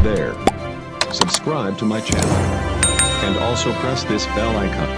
there. Subscribe to my channel. And also press this bell icon.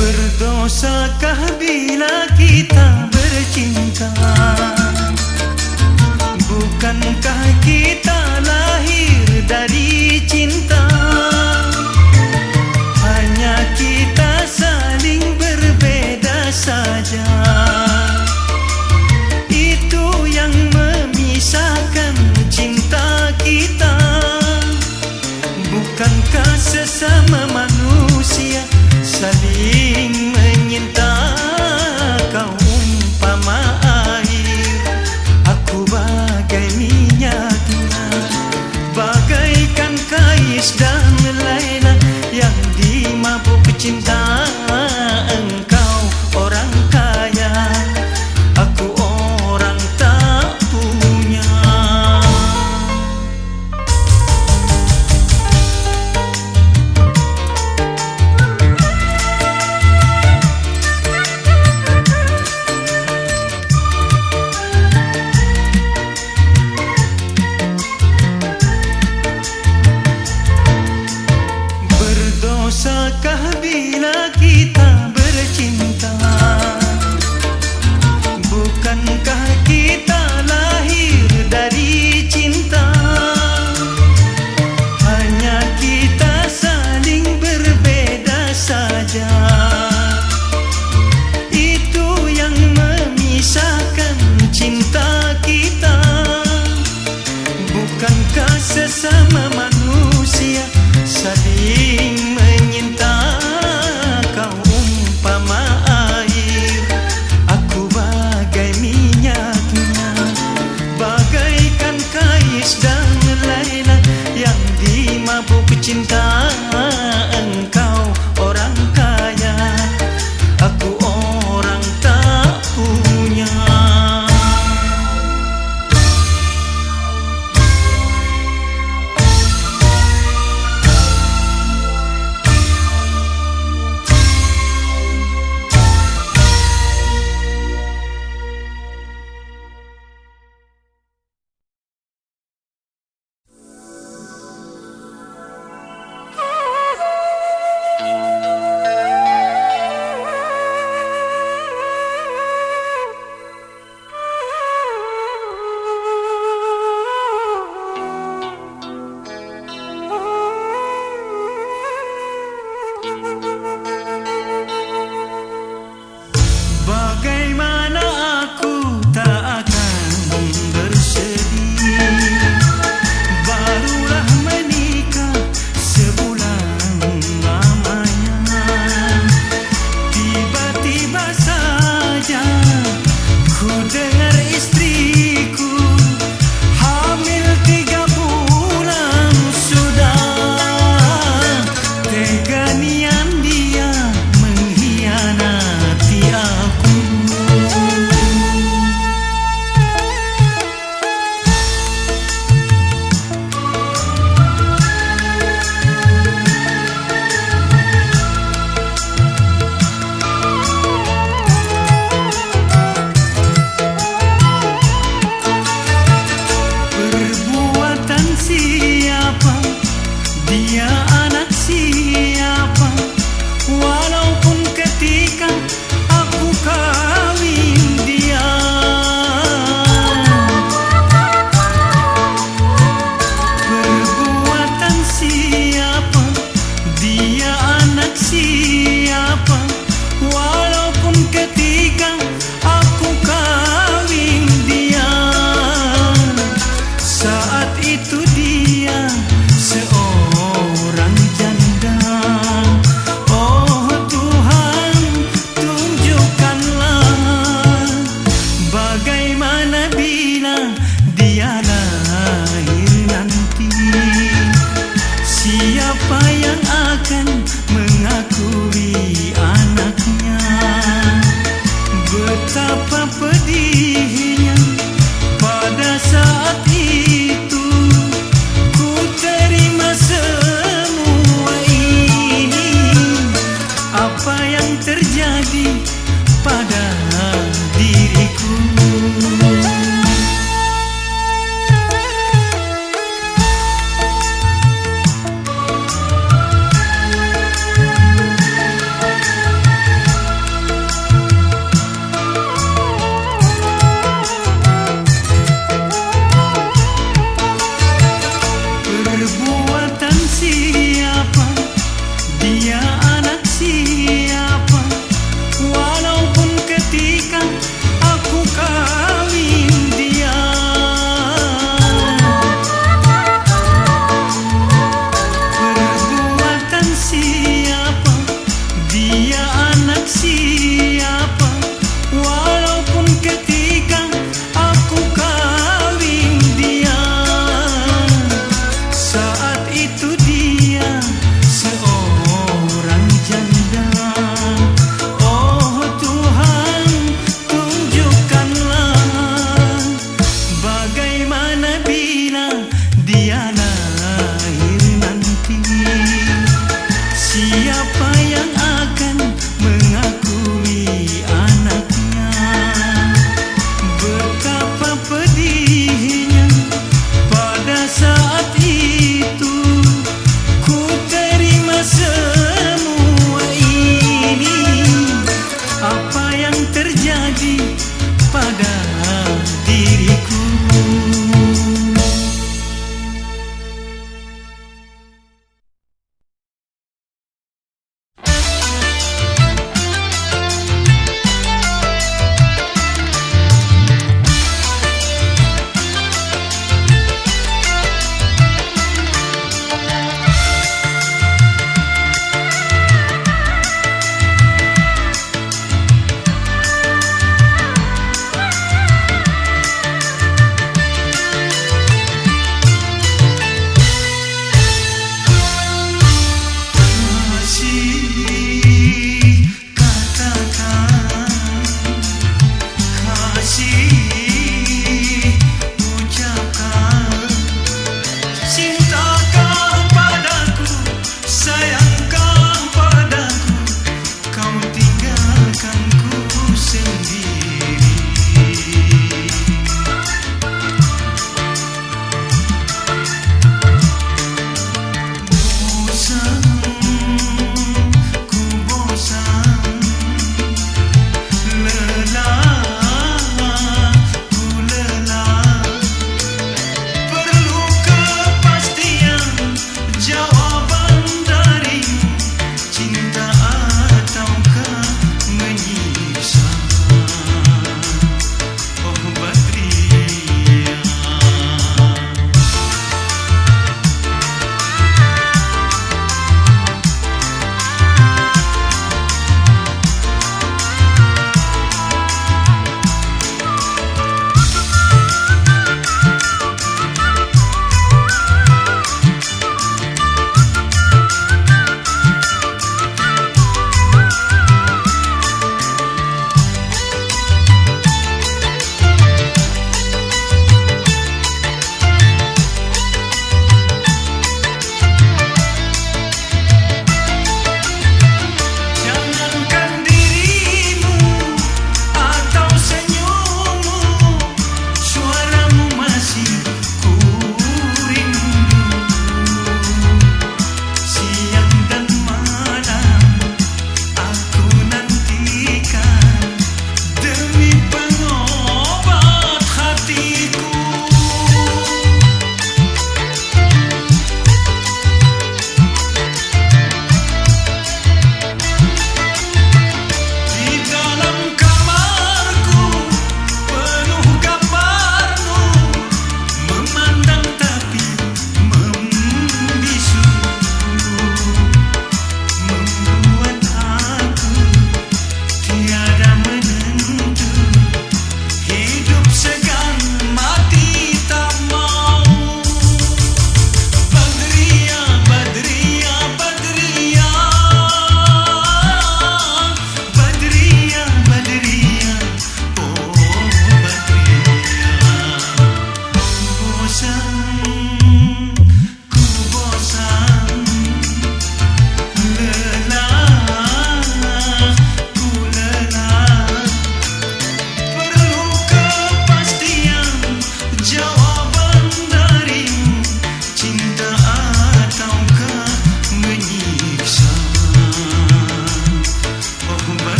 Berdosakah bila kita bercinta? Bukankah kita lahir dari cinta? Hanya kita saling berbeda saja. Itu yang memisahkan cinta kita. Bukankah sesama manusia saling menyinta? Kau umpama air, aku bagai minyaknya, bagaikan Kais dan Laila yang dimabuk cinta. Engkau orang kaya, aku orang tak punya. Berdosakah bila kita bercinta? Bukankah kita lahir dari cinta? Hanya kita saling berbeda saja. Itu yang memisahkan cinta kita. Bukankah sesama manusia saling menyinta? anak siapa, walaupun ketika aku kawin dia. Saat itu dia seorang janda. Oh Tuhan, tunjukkanlah bagaimana bila dia lahir nanti. Siapa yang akan mengakui anaknya? Betapa pedihnya pada saat itu. Ku terima semua ini. Apa yang terjadi pada diriku? Perbuatan siapa, dia anak siapa, walaupun ketika aku kawin dia. Perbuatan siapa, dia anak siapa, walaupun ketika aku kawin dia. Saat itu dia seorang janda. Oh Tuhan, tunjukkanlah bagaimana bila dia lahir nanti. Siapa yang akan mengakui anaknya? Betapa pedihnya pada saat itu. Ku terima semua ini. Apa yang terjadi pada diriku?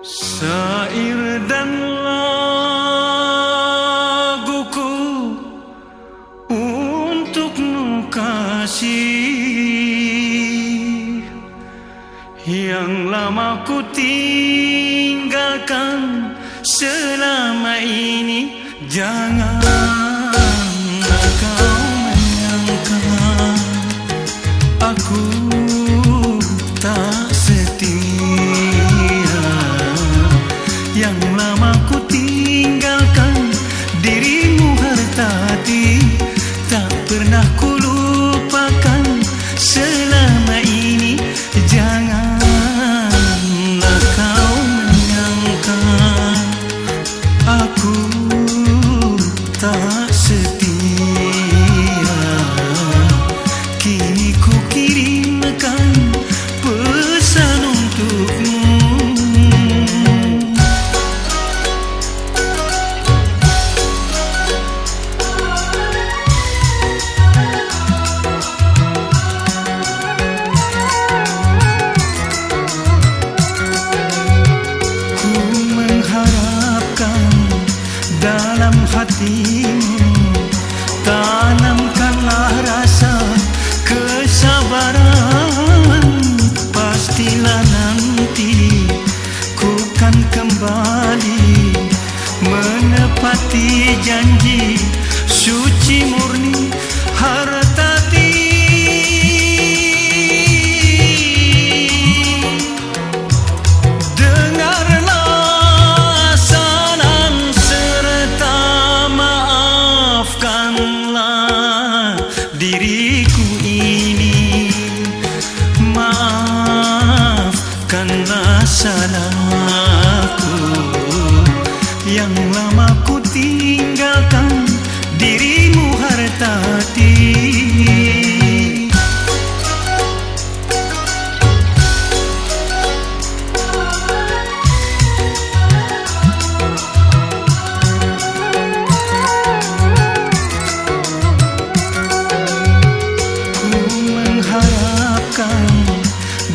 Syair dan laguku untukmu kasih, yang lama ku tinggalkan selama ini. Janganlah kau menyangka aku tak setia, yang lama ku tinggalkan dirimu hartati, tak pernah ku lupakan selama ini. Janganlah kau menyangka aku tak setia, kini ku kirimkan pesan untukmu. Ku mengharapkan dalam hatimu, tanamkanlah rasa kesabaran. Pastilah nanti ku kan kembali menepati janji suci murni hartati. Dengarlah salam serta maafkanlah diriku ini, maafkanlah salahku, yang lama ku tinggalkan dirimu hartati. Ku mengharapkan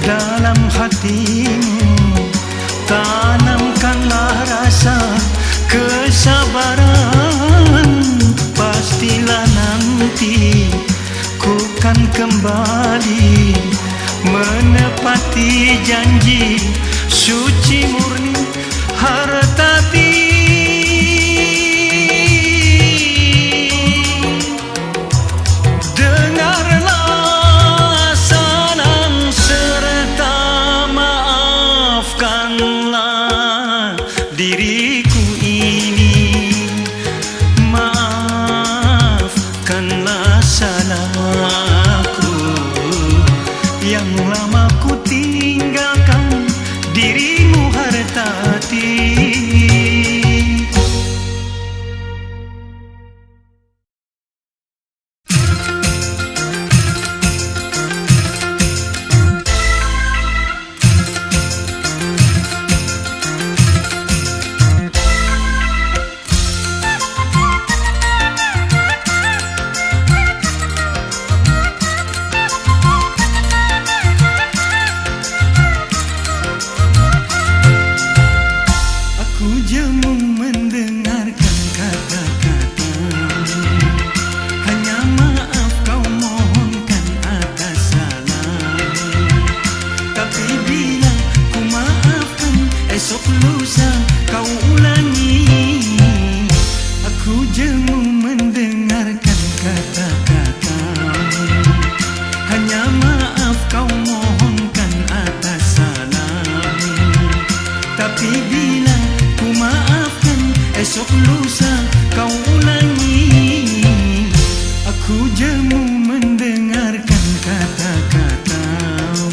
dalam hatimu, tanamkanlah rasa kesabaran. Pastilah nanti ku kan kembali menepati janji suci murni hartati. Dengarlah salam serta maafkanlah diriku ini, maafkanlah salahku, yang lama ku tinggalkan dirimu hartati. Aku jemu mendengarkan kata-kata, hanya maaf kau mohonkan atas salah. Tapi bila ku maafkan, esok lusa kau ulangi. Aku jemu mendengarkan kata-kata, hanya maaf kau mohonkan atas salah. Tapi bila ku maafkan, esok lusa kau ulangi. Aku jemu mendengarkan kata-katamu.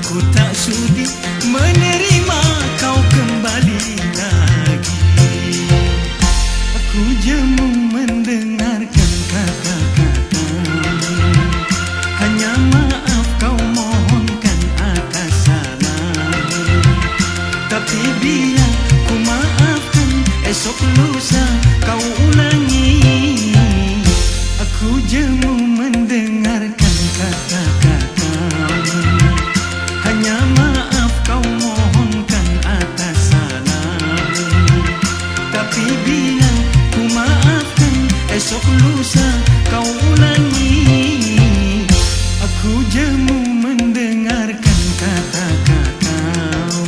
ku tak sudi menerima kau kembali lagi. Aku jemu mendengarkan kata-katamu, hanya maaf kau mohonkan atas salahmu. Tapi bila ku maafkan, esok lusa kau ulangi. Aku jemu mendengarkan kata-katamu, hanya maaf kau mohonkan atas salahmu. Tapi bila ku maafkan, esok lusa kau ulangi. Aku jemu mendengarkan kata-katamu.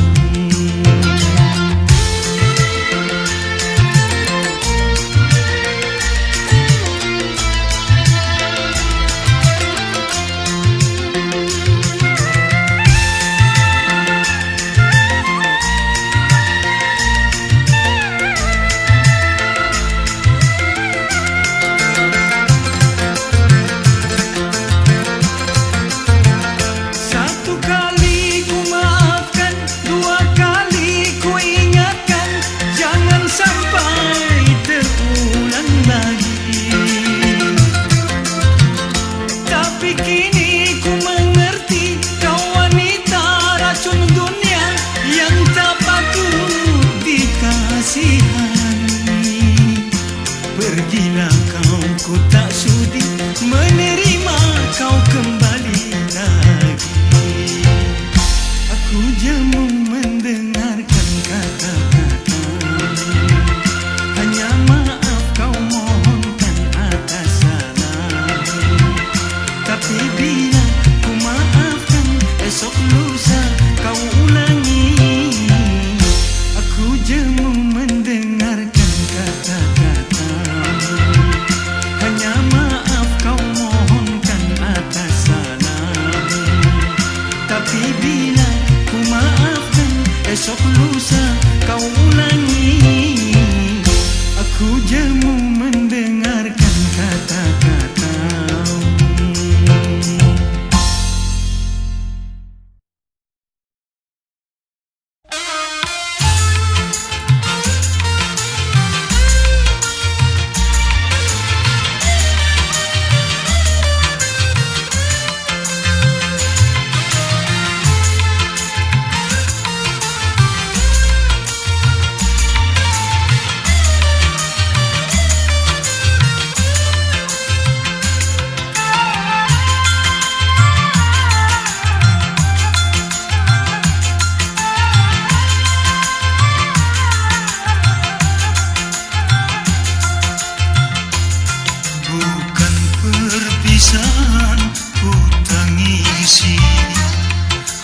Pergilah kau, ku tak sudi menerima kau kembali lagi. Aku jemu mendengarkan kata-katamu, hanya maaf kau mohonkan atas salahmu. Tapi bila ku maafkan, esok lusa kau ulangi. Aku jemu mendengarkan kata-katamu, hanya maaf kau mohonkan atas salahmu. Tapi bila ku maafkan, esok lusa kau ulangi. Aku jemu mendengarkan kata-katamu. Perpisahan ku tangisi,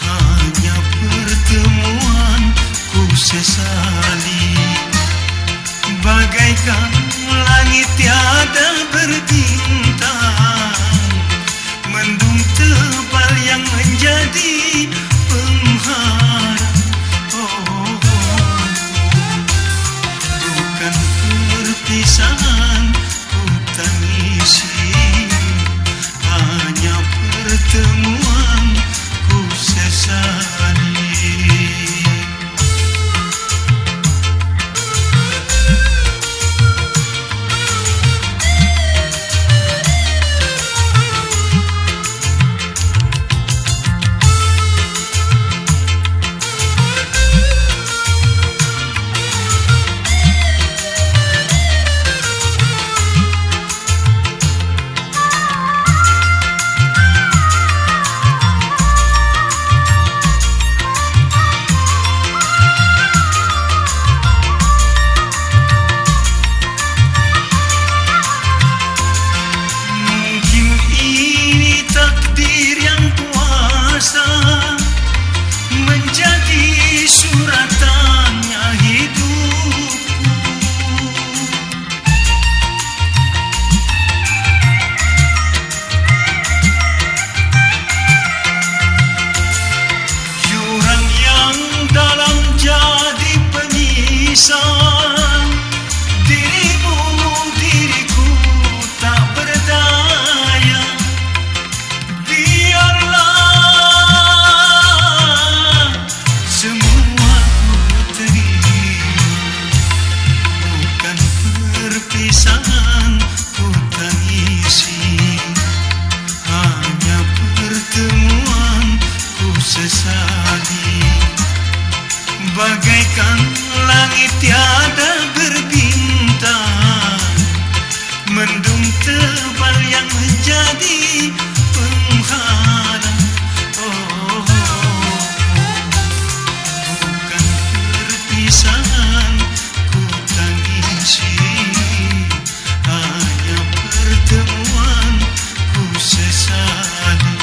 hanya pertemuan ku sesali. Bagaikan langit tiada berbintang, mendung tebal yang menjadi penghalang. Bukan perpisahan ku tangisi, hanya pertemuan ku sesali. penghalang. Oh, bukan perpisahan ku tangisi, hanya pertemuan ku sesali.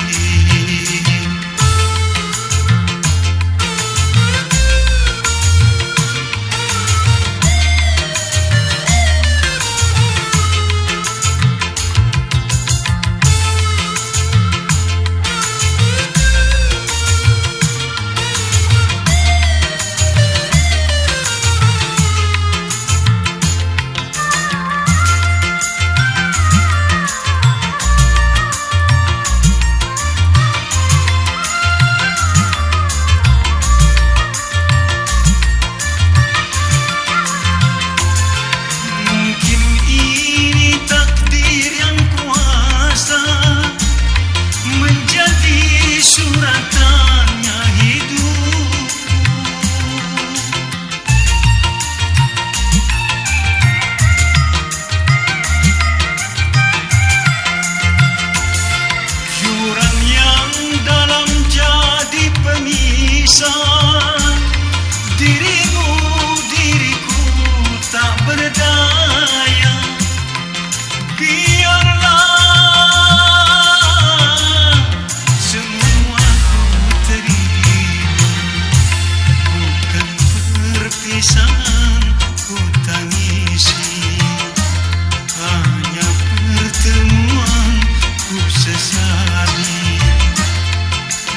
Suratannya hidupku, jurang yang dalam jadi pemisah. Dirimu, diriku tak berdaya. Biarlah perpisahan ku tangisi, hanya pertemuan ku sesali.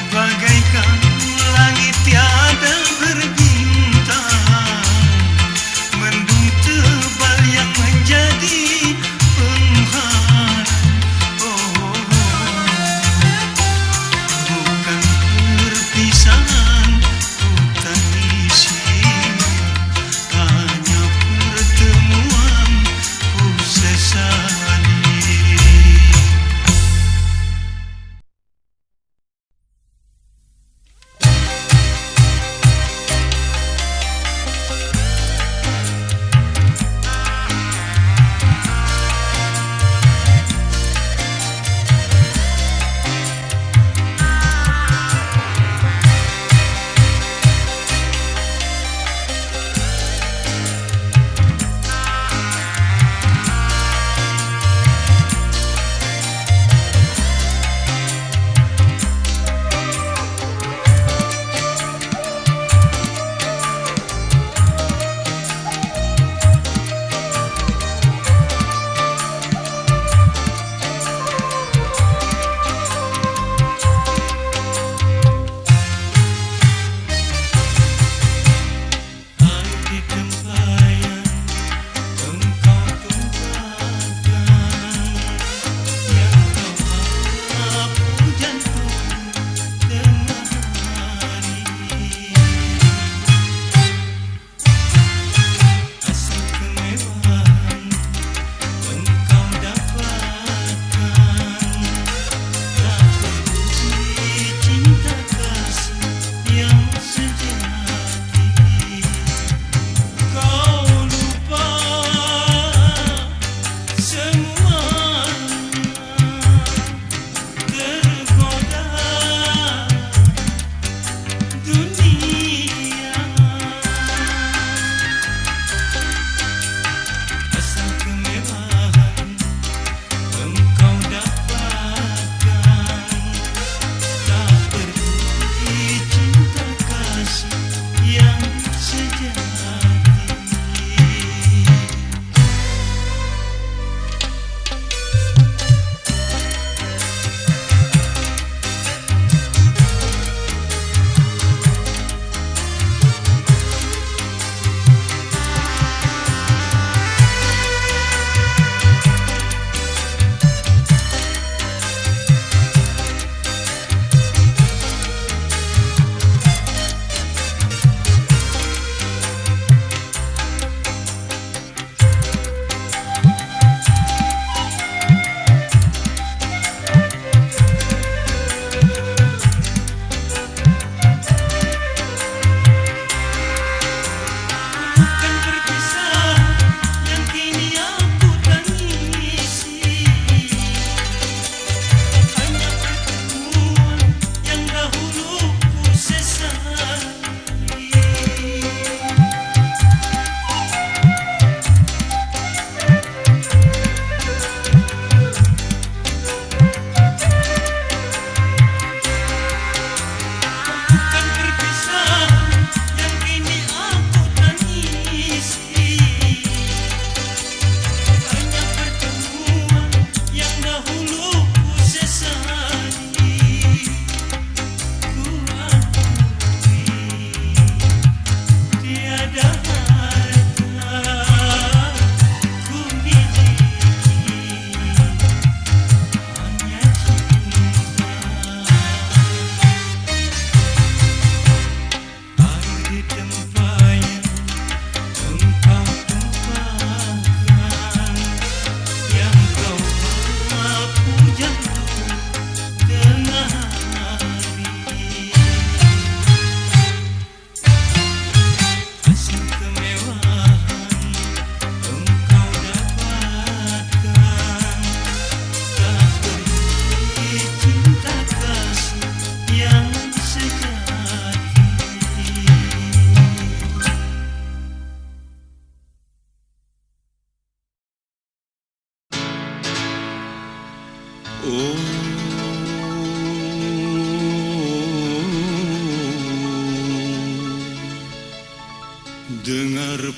Bagaikan langit yang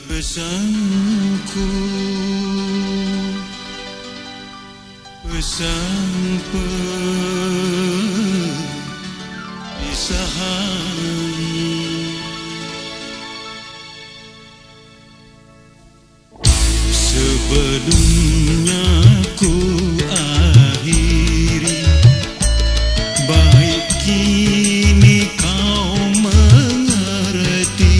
Pesanku, pesan perpisahan. Sebelumnya ku akhiri, baik kini kau mengerti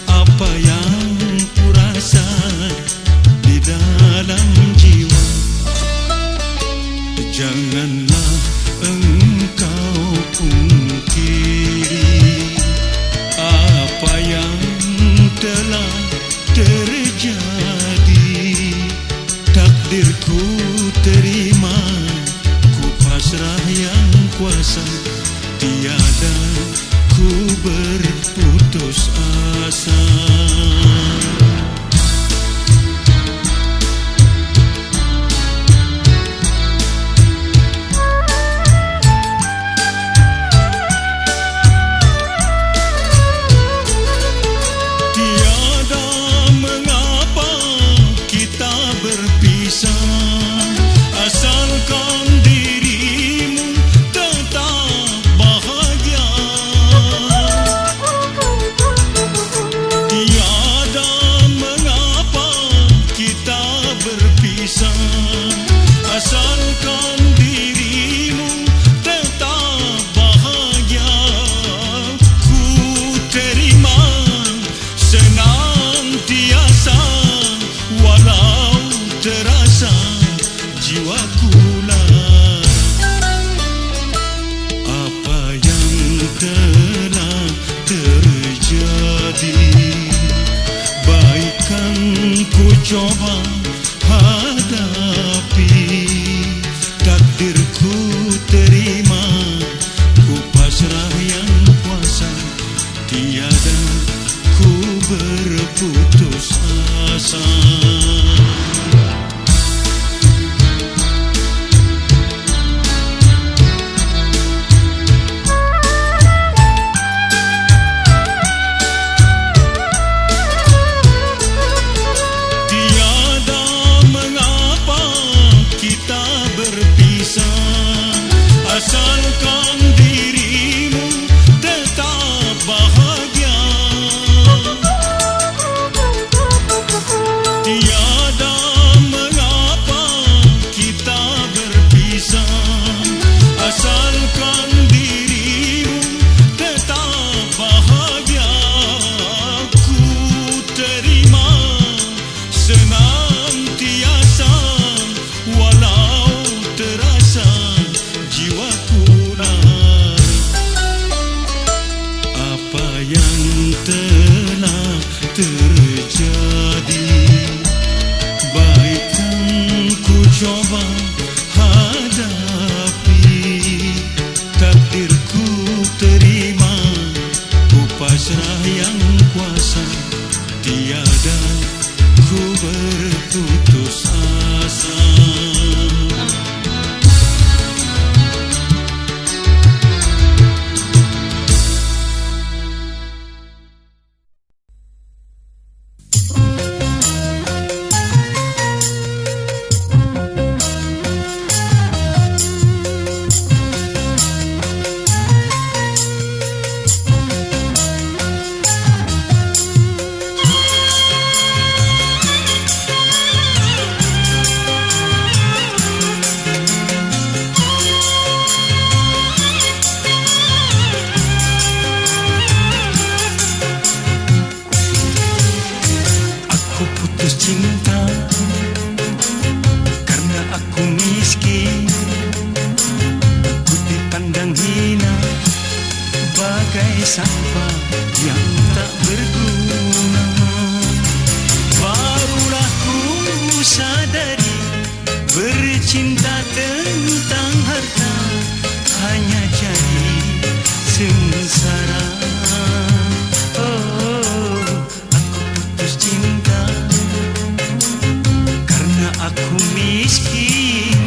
apa yang ku rasa di dalam jiwa. Janganlah engkau pungkiri apa yang telah terjadi. Takdirku terima, ku pasrah yang kuasa, tiada ku berputus asa. Asalkan dirimu tetap bahagia, tiada mengapa kita berpisah. Asalkan dirimu tetap bahagia, ku terima senantiasa walau terasa jiwaku lah. Apa yang telah terjadi, baikkan ku coba hadapi. Takdirku terima, ku pasrah yang kuasa, tiada ku berputus asa. Asalkan dirimu tetap bahagia, tiada mengapa kita berpisah. Asalkan dirimu tetap bahagia, ku terima senantiasa walau terasa jiwaku lah. Apa yang telah terjadi, baikkan ku coba hadapi. Takdirku terima, ku pasrah yang kuasa, tiada ku berputus asa. Sampah yang tak berguna, barulah ku sadari bercinta tentang harta hanya jadi sengsara. Oh, aku putus cinta karena aku miskin.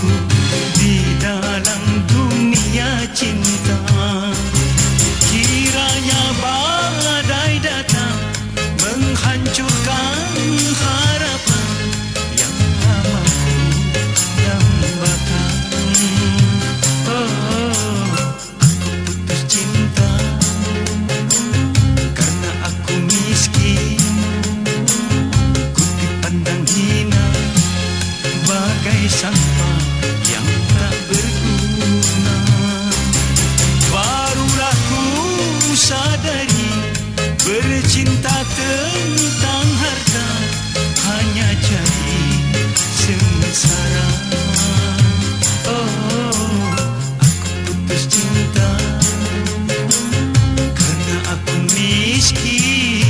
aku di dalam dunia cinta. Kiranya badai datang menghancurkan harapan yang mampu dambakan. Oh, aku putus cinta karena aku miskin. Ku dipandang hina bagai sampah yang tak berguna. Barulah ku sadari bercinta tentang harta hanya jadi sengsara. Oh, aku putus cinta karena aku miskin.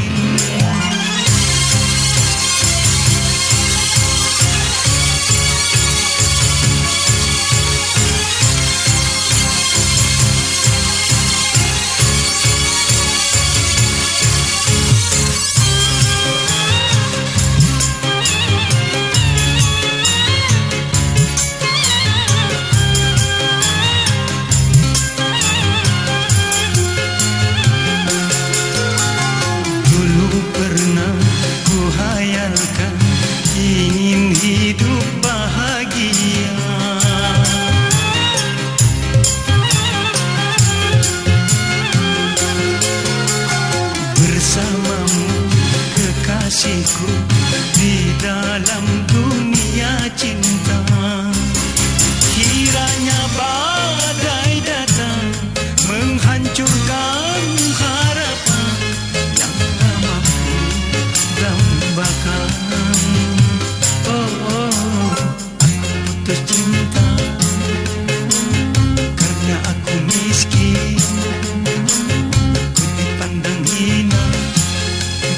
Ingin hidup bahagia bersamamu kekasihku di dalam dunia cinta. Kiranya badai datang menghancurkan harapan yang tak mampu dambakan. Putus cinta karena aku miskin. Ku dipandang hina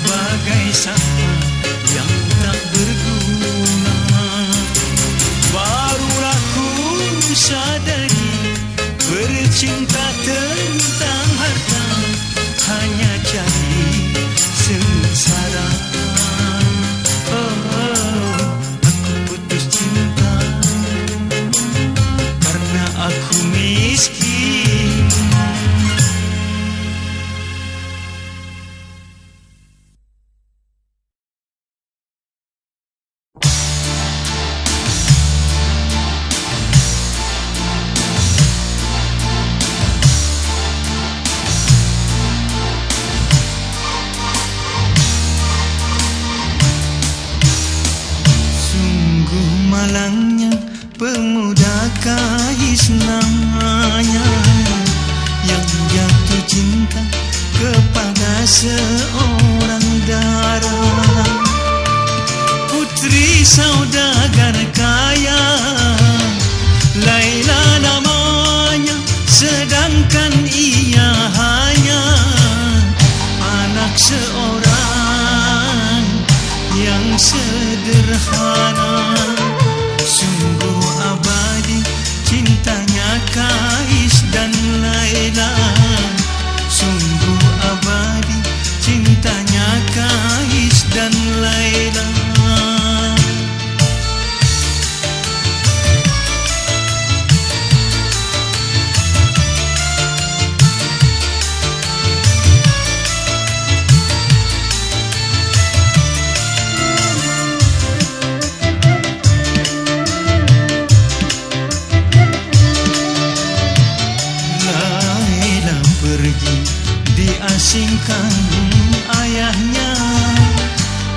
bagai sampah yang tak berguna. Barulah ku sadari bercinta tentang harta hanya jadi sengsara. Aku miskin. Sungguh malangnya pemuda Kais namanya yang jatuh cinta kepada seorang dara. Putri saudagar kaya Laila namanya, sedangkan ia hanya anak seorang yang sederhana. Sungguh abadi cintanya Kais dan Laila. Sungguh abadi cintanya Kais dan Laila. Diasingkan ayahnya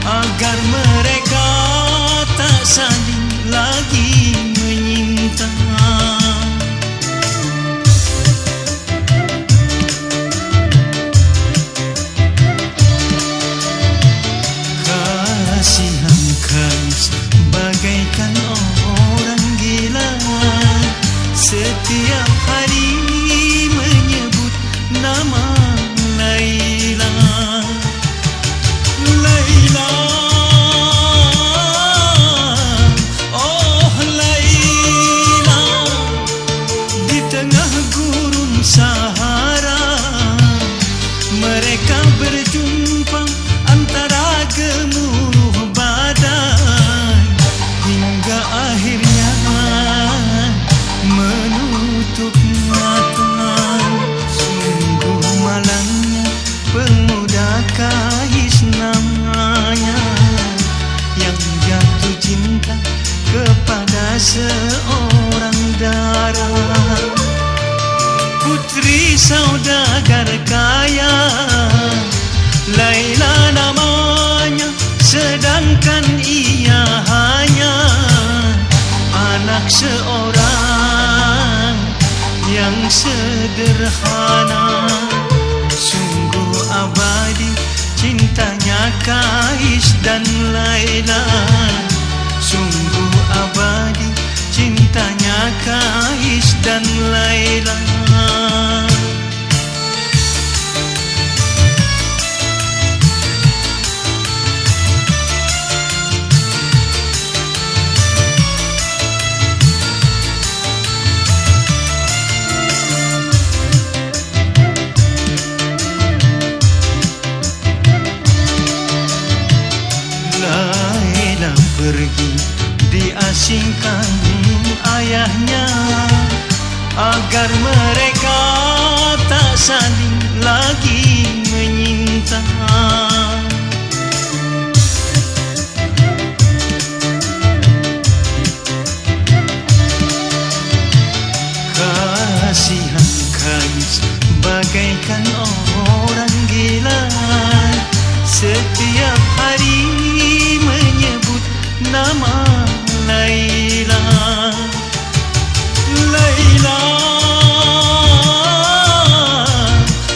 agar mereka tak saling lagi menyinta. Kasihan Kais bagaikan orang gila, setiap hari menyebut nama Laila. Laila, oh Laila, di tengah gurun Sahara mereka berjumpa antara gemuruh badai hingga akhirnya seorang yang sederhana. Sungguh abadi cintanya Kais dan Laila. Sungguh abadi cintanya Kais dan Laila. Laila pergi diasingkan ayahnya agar mereka tak saling lagi menyinta. Kasihan Kais bagaikan orang gila, setiap hari menyebut nama Laila. Laila,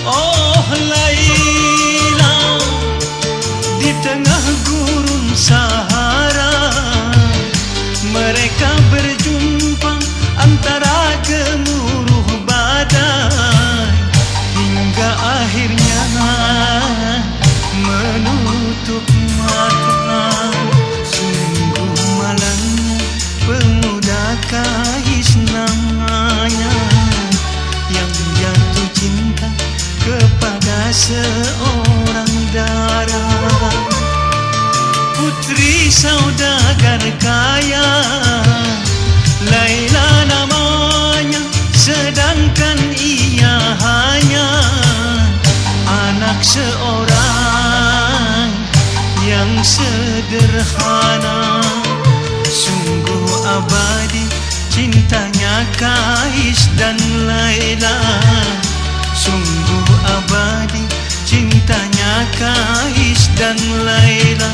oh Laila, di tengah gurun Sahara mereka berjumpa antara gemuruh badai, hingga akhirnya menutup mata. Sungguh malangnya pemuda Kais namanya, yang jatuh cinta kepada seorang dara. Putri saudagar kaya, Laila namanya, sedangkan ia hanya anak seorang yang sederhana. Sungguh abadi cintanya Kais dan Laila. Sungguh abadi cintanya Kais dan Laila.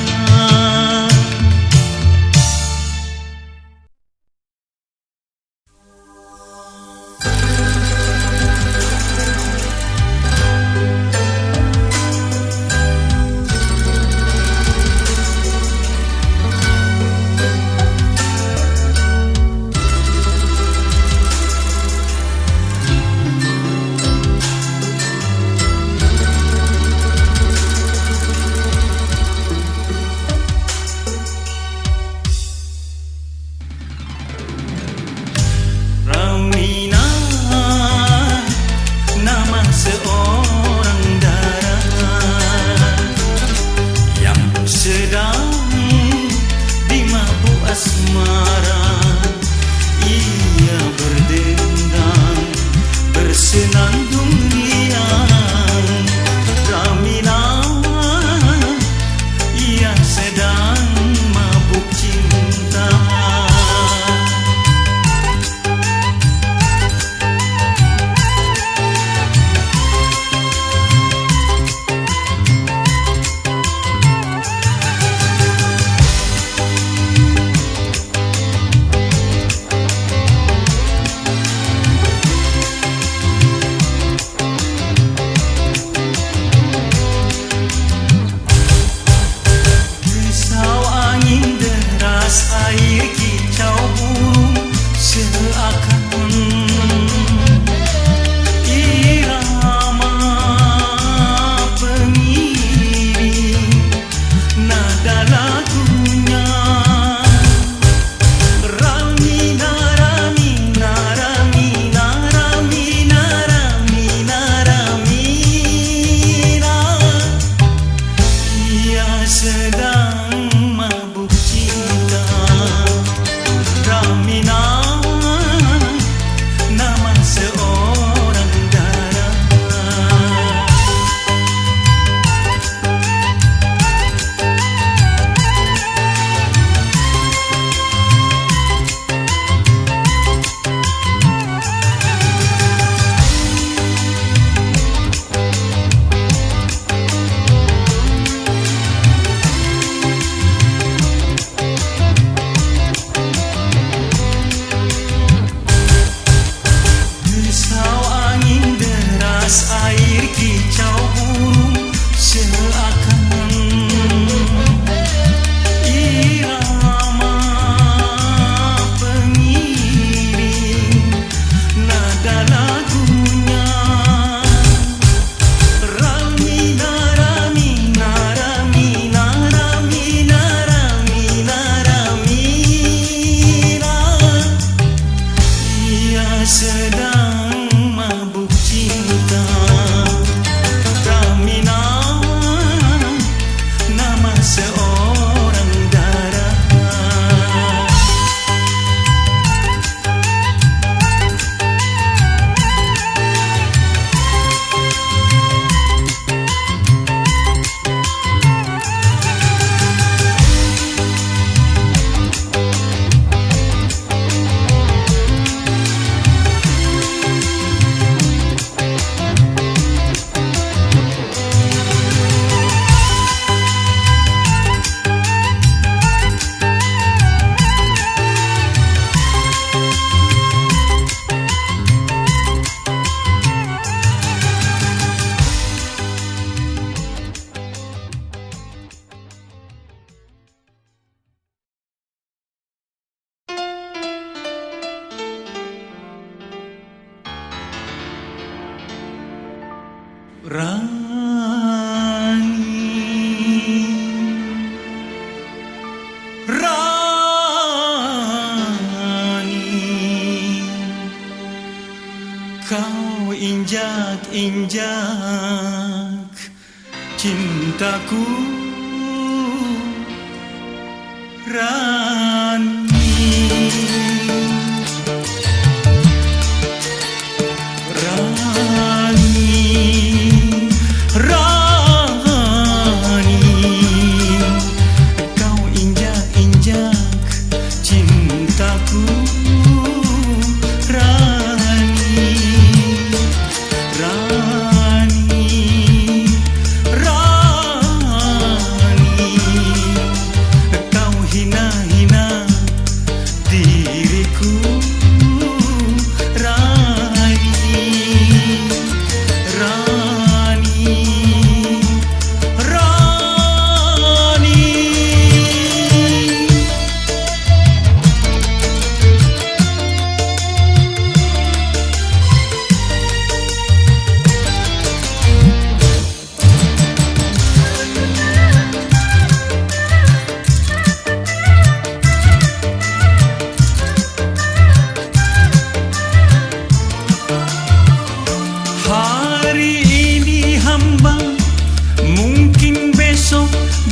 sedang mabuk cinta. Ramina, nama seorang darah. Rani, kau injak-injak cintaku. Rani,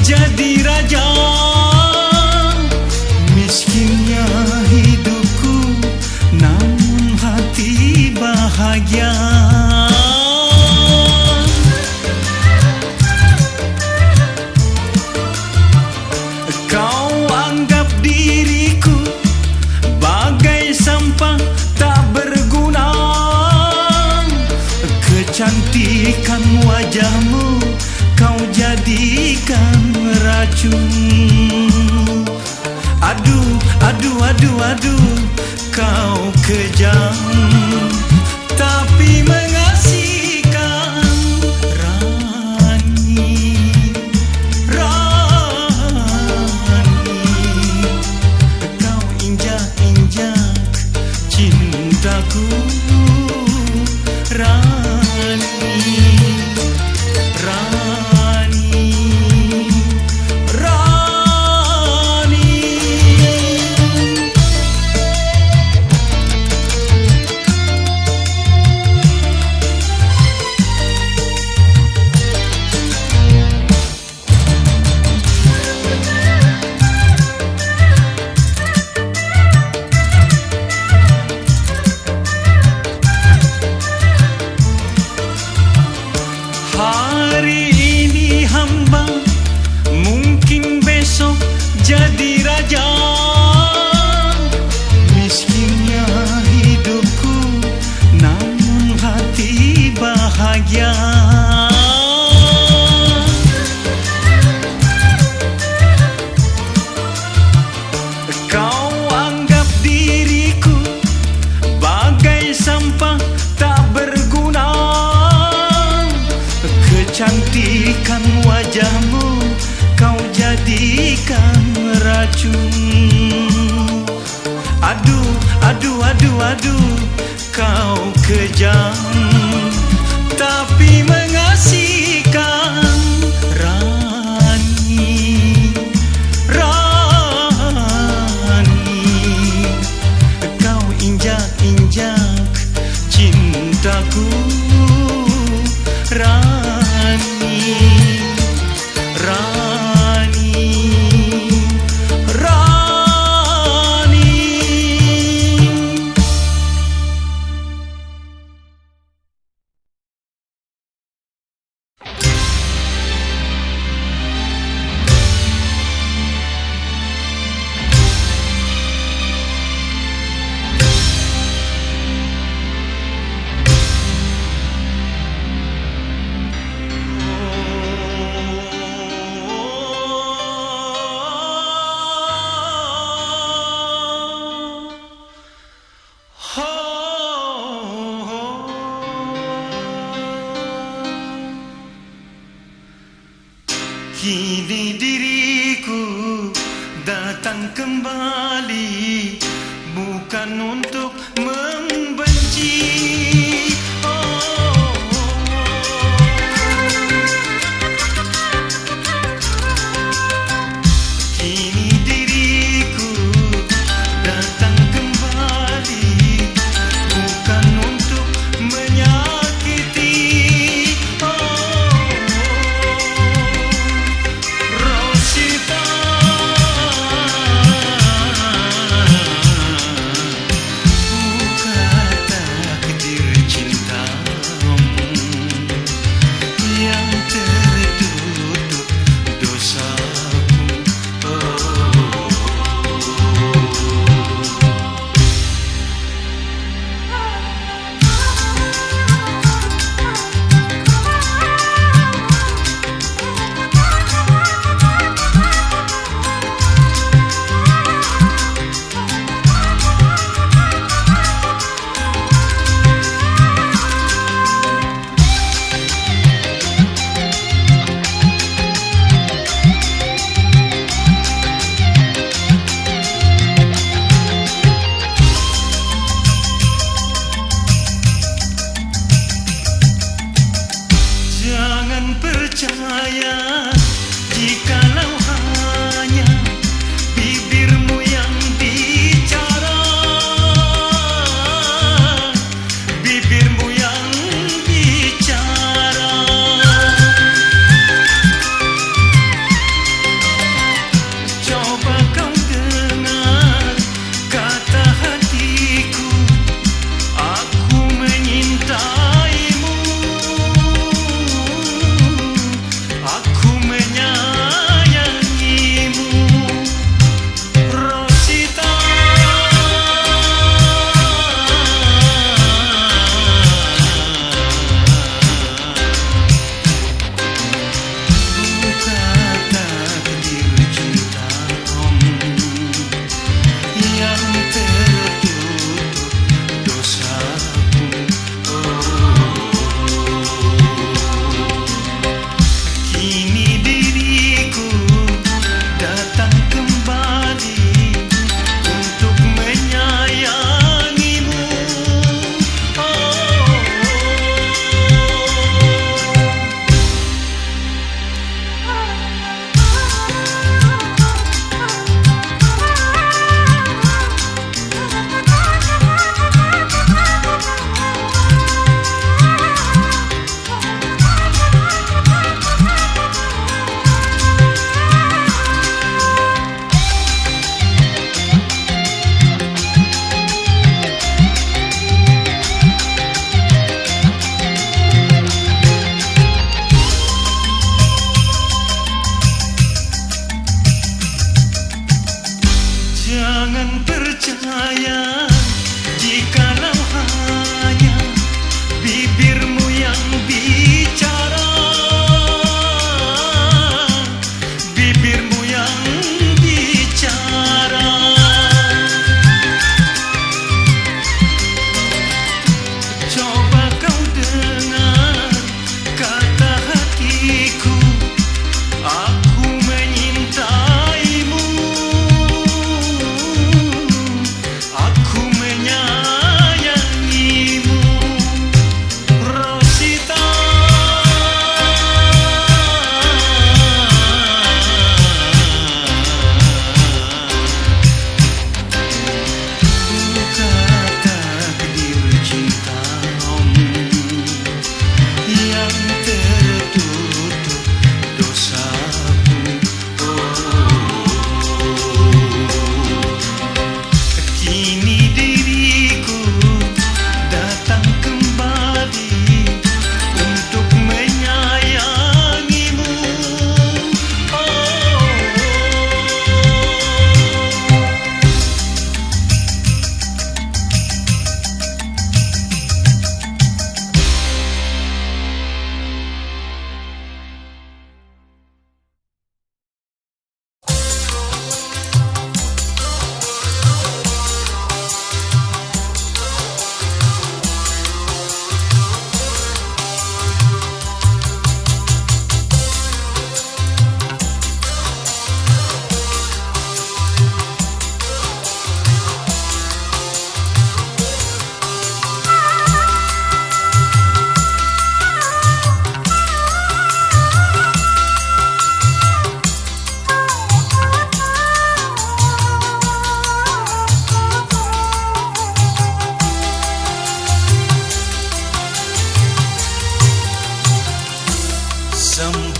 jadi raja. Miskinnya hidupku, namun hati bahagia. Kau anggap diriku bagai sampah tak berguna. Kecantikan wajahmu kau jadikan racun. Aduh, kau kejam tapi mengasihkan. Rani, kau injak-injak cintaku. Hari ini hamba, mungkin besok jadi raja. Miskinnya hidupku, namun hati bahagia. Kau anggap diriku bagai sampah tak berguna. Kecantikan wajahmu kau jadikan racun. Aduh, kau kejam tapi mengasihkan. Rani, kau injak-injak beranjak cintaku Rani, Rani, Rani. Kini diriku datang kembali, bukan untuk membenci. Kini diriku datang kembali, bukan untuk menyakiti.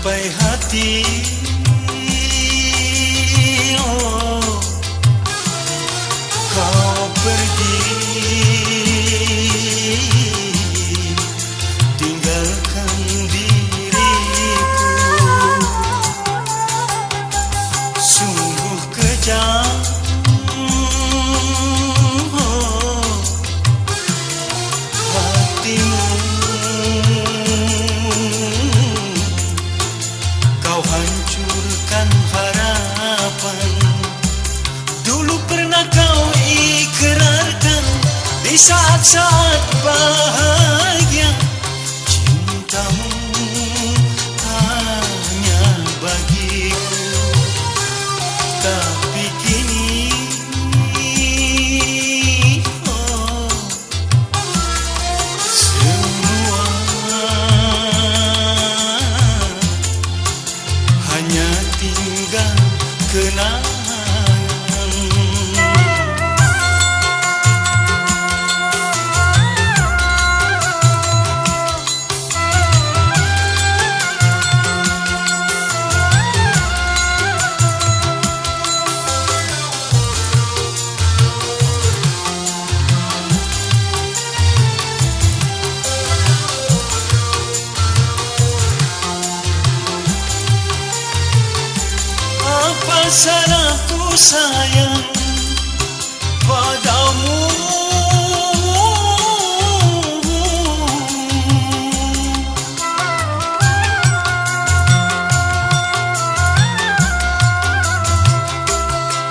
sampai hati. Oh, kau pergi, tinggalkan diriku. Sungguh kejam, oh, hatimu. Kau hancurkan harapan. Dulu pernah kau ikrarkan di saat-saat bahagia, cintamu hanya bagiku. Tapi kini, oh, semua hanya tinggal kenangan. Apa salahku sayang padamu?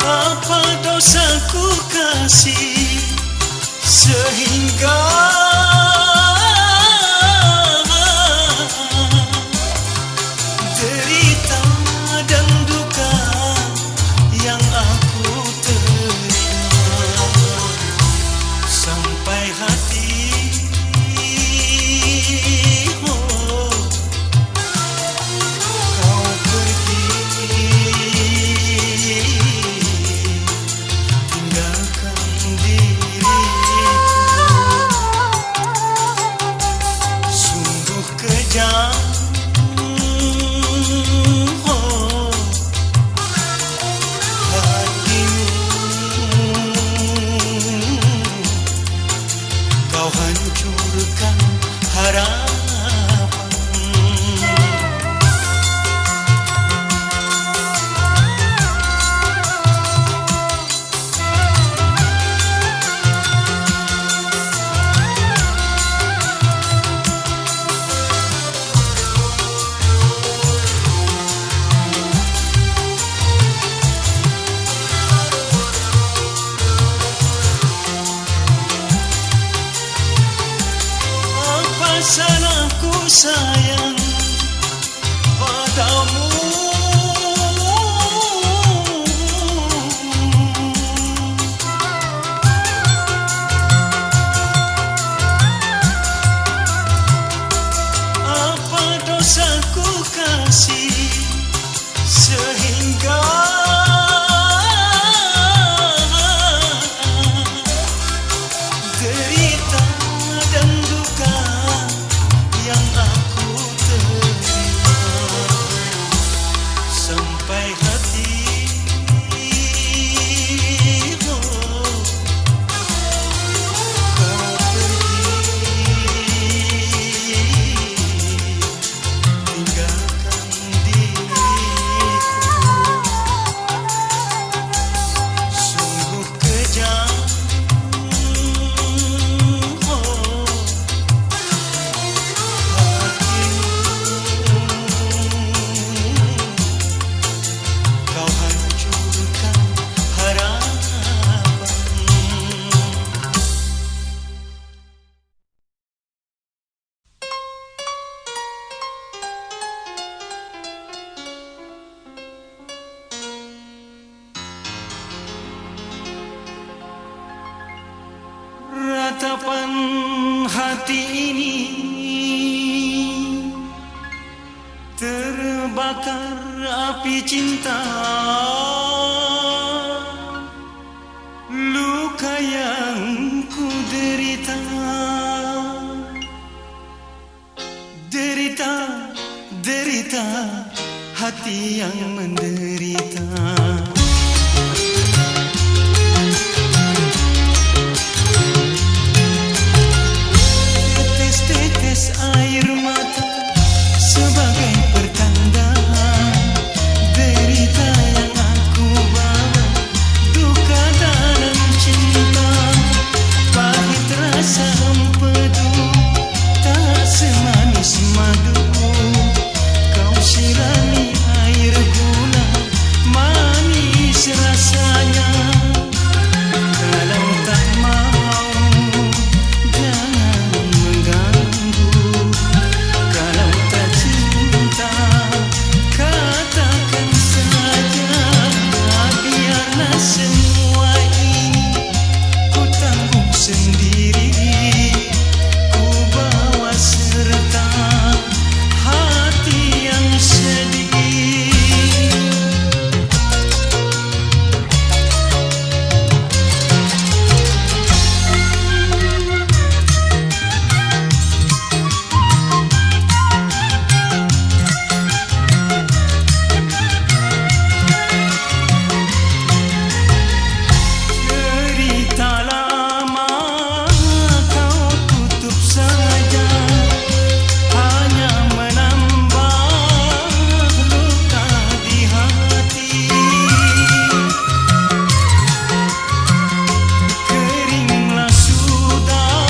Apa dosaku kasih sehingga derita dan duka yang aku terima sampai hati. Oh, kau pergi, tinggalkan diriku. Sungguh kejam, oh, kau hancurkan harapan. Salahku sayang padamu. Apa dosaku kasih sehingga derita dan duka yang aku terima sampai hati. Oh, kau pergi, tinggalkan diriku. Sungguh kejam, oh, kau hancurkan harapan. Ratapan hati ini terbakar api cinta. Luka yang ku derita, derita, derita hati yang menderita. Tetes-tetes air mata sebagai pertanda derita yang aku bawa, duka dalam cinta. Pahit rasa empedu, tak semanis madu. Kau sirami air gula, manis rasanya. Kalau tak mau, jangan mengganggu. Kalau tak cinta, katakan saja. Biarlah semua ini ku tanggung sendiri. Ku bawa serta hati yang sedih. Cerita lama kau tutup saja, hanya menambah luka di hati. Keringlah sudah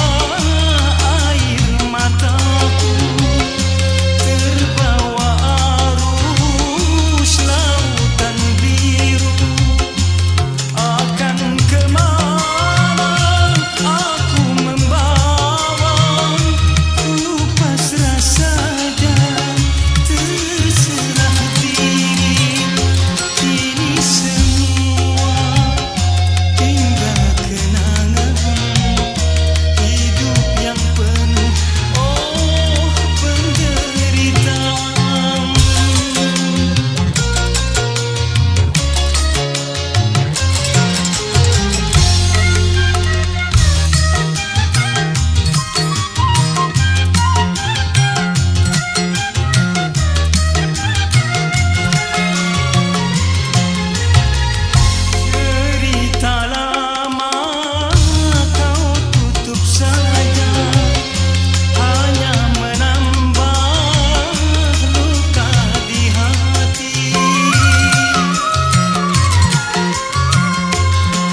air mataku, terbawa arus lautan biru. Akan kemana aku membawa, ku pasrah saja, terserah diri. Kini semua tinggal kenangan hidup yang penuh penderitaan. Cerita lama kau tutup saja, hanya menambah luka di hati.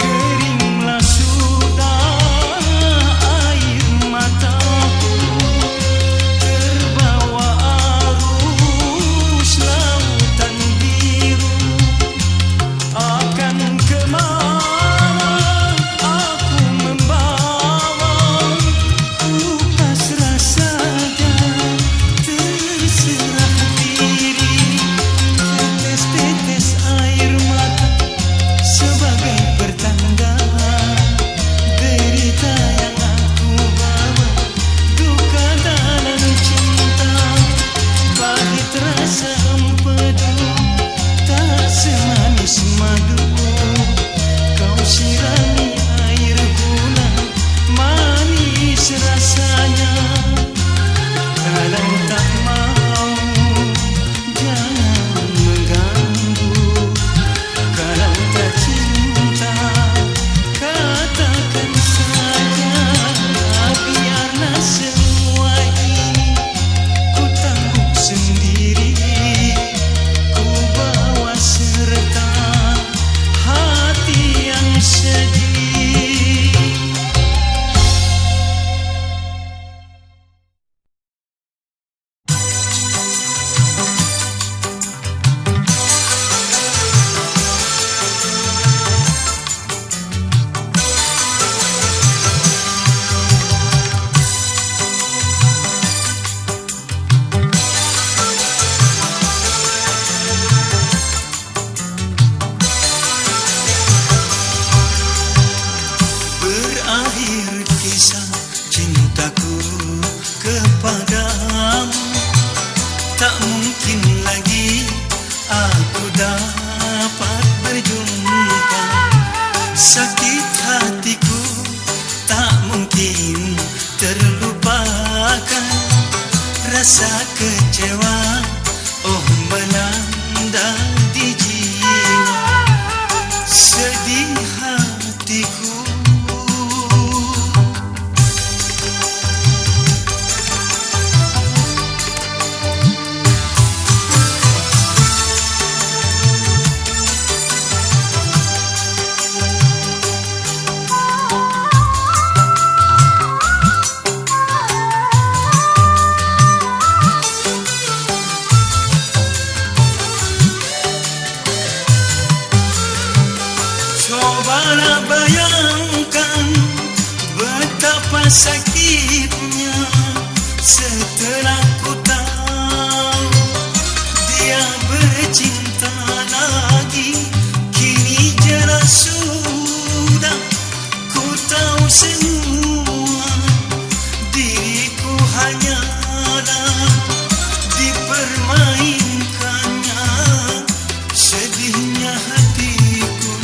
Keringlah sudah air mataku, terbawa arus lautan biru. Akan kemana aku membawa, ku pasrah saja, terserah diri. Tetes-tetes air mata sebagai pertanda derita yang aku bawa, duka dalam cinta. Pahit rasa empedu, tak semanis madu. Kau sirami air gula, manis rasanya. Kalau tak mau, jangan mengganggu. Kalau tak cinta, katakan saja. Biarlah semua ini ku tanggung sendiri. Ku bawa serta hati yang sedih. Berakhir kisah cintaku kepadamu. Tak mungkin lagi aku dapat berjumpa. Sakit hatiku tak mungkin terlupakan. Rasa kecewa oh melanda sakitnya setelah ku tahu dia bercinta lagi. Kini jelas sudah ku tahu semua, diriku hanyalah dipermainkannya. Sedihnya hatiku,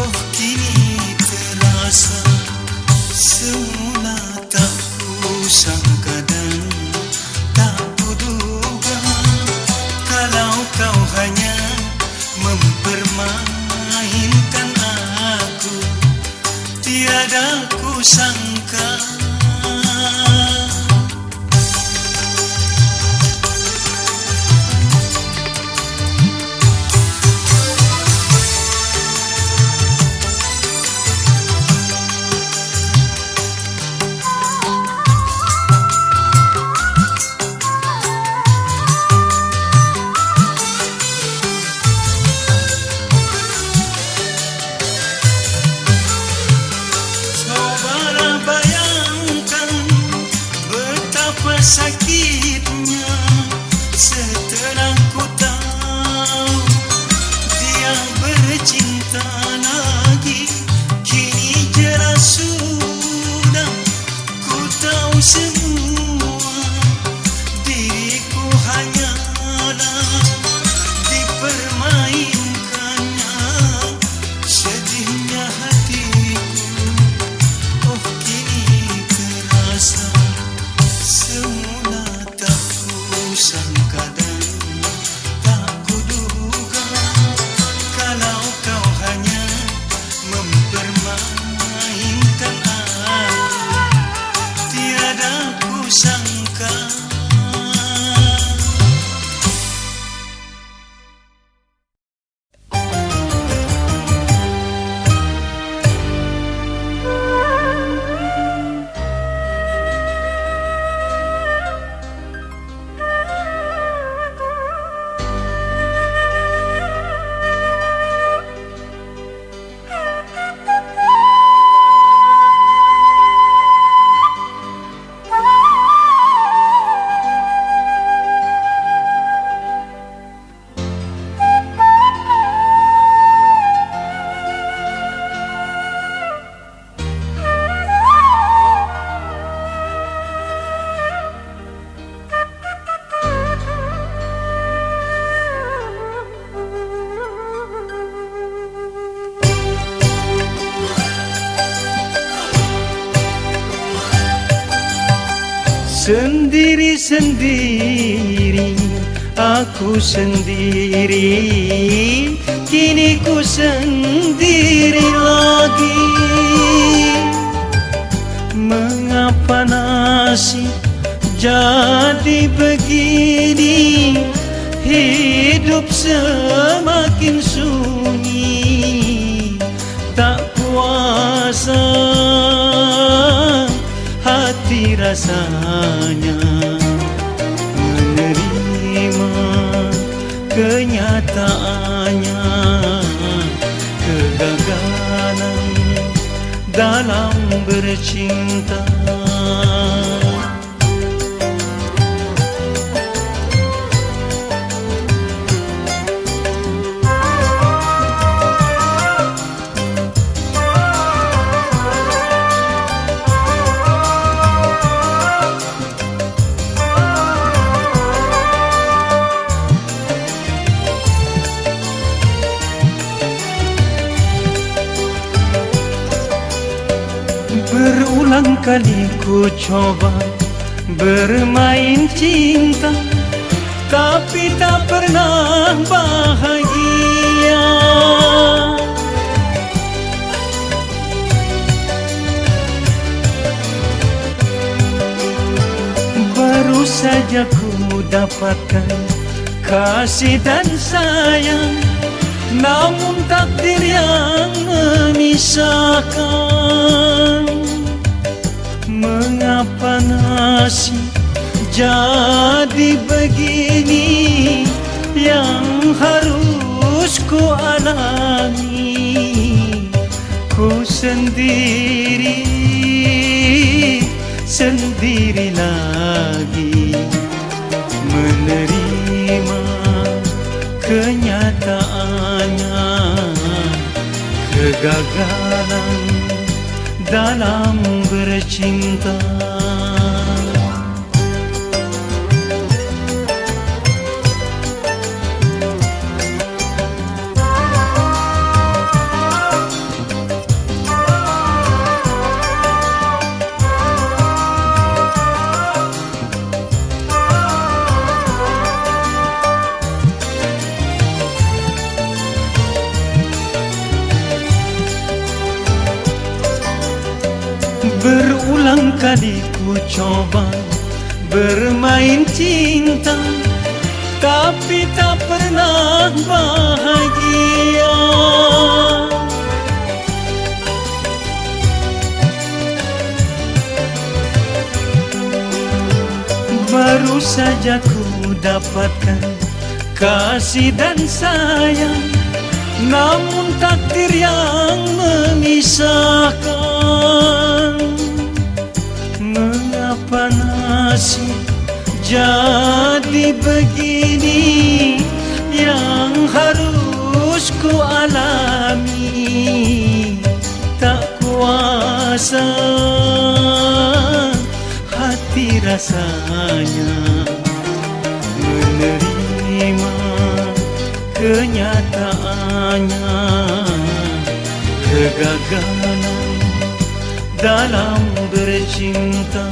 oh kini terasa. Semula tak ku sangka dan tak ku duga, kalau kau hanya mempermainkan aku. Tiada ku sangka. Sakitnya setelah ku tahu dia bercinta lagi. Kini jelas sudah ku tahu semua, diriku hanyalah dipermainkannya. Sedihnya hatiku, oh kini terasa. Semula tak ku sangka dan tak ku duga, kalau kau hanya mempermainkan aku. Tiada ku sangka. Sendiri-sendiri, aku sendiri, kini ku sendiri lagi. Mengapa nasib jadi begini? Hidup semakin sunyi, tak kuasa hati rasanya menerima kenyataannya. Kegagalan dalam bercinta. Berulang kali ku coba bermain cinta, tapi tak pernah bahagia. Baru saja ku dapatkan kasih dan sayang, namun takdir yang memisahkan. Mengapa nasib jadi begini, yang harus ku alami? Ku sendiri sendiri lagi, menerima kenyataannya, kegagalan dalam bercinta. Berulang kali ku coba bermain cinta, tapi tak pernah bahagia. Baru saja ku dapatkan kasih dan sayang, namun takdir yang memisahkan. Mengapa nasib jadi begini, yang harus ku alami? Tak kuasa hati rasanya menerima kenyataannya, kegagalan dalam bercinta.